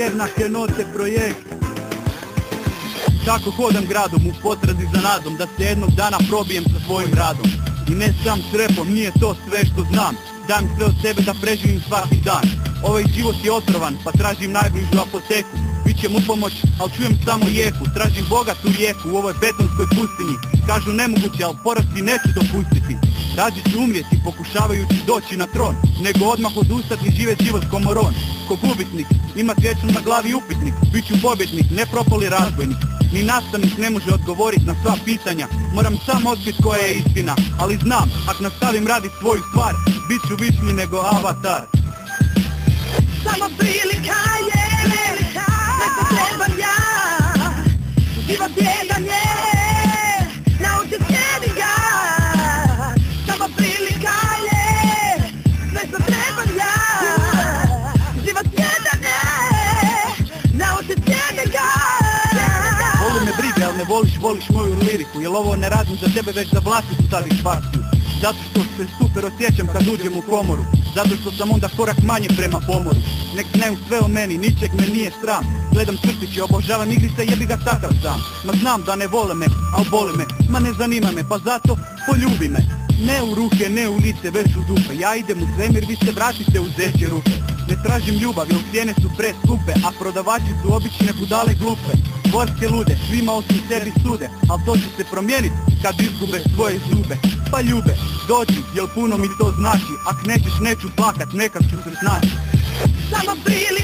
jednake note projekt. Tako hodam gradom u potrazi za nadom, da se jednog dana probijem sa svojim radom. I ne sam s repom, nije to sve što znam, dajem sve od sebe da preživim svaki dan. Ovaj život je otrovan, pa tražim najbližu apoteku. Bićem u pomoć, al čujem samo jeku. Tražim bogatu rijeku u ovoj betonskoj pustinji. Kažu nemoguće, al porasti neću dopustiti. Rađe ću umrijeti pokušavajući doći na tron, nego odmah odustati živjet život ko moron. Ko gubitnik, imat vječno na glavi upitnik. Biću pobjednik, ne propali razbojnik. Ni nastavnik ne može odgovorit na sva pitanja. Moram sam otkrit koja je istina, ali znam, ak nastavim radit svoju stvar, bit ću višnji nego Avatar. Samo prilika je, neko trebam ja. Život jedan je, naučit slijedi ga. Samo prilika je, sve što trebam ja. Život jedan je, naučit slijedi ga. Voli me briga, jel ne voliš moju liriku, jel ovo ne radim za tebe već za vlastitu satisfakciju. Zato što se super osjećam kad uđem u komoru, zato što sam onda korak manje prema pomoru. Nek znaju sve o meni, ničeg me nije sram. Gledam crtiće, obožavam igrice, jebi ga takav sam. Ma znam da ne vole me, al boli me, ma ne zanima me, pa zato poljubi me. Ne u ruke, ne u lice, već u dupe. Ja idem u svemir, vi se vratite u zeće ruke. Ne tražim ljubav, jer cijene su preskupe, a prodavači su obične budale glupe. Dvorske lude, svima osim sebi sude, al to će se promijenit kad izgube svoje zube. Pa ljube, dođi, jel puno mi to znači, ak nećeš neću plakat, nekak ću se znaći. Samo prilika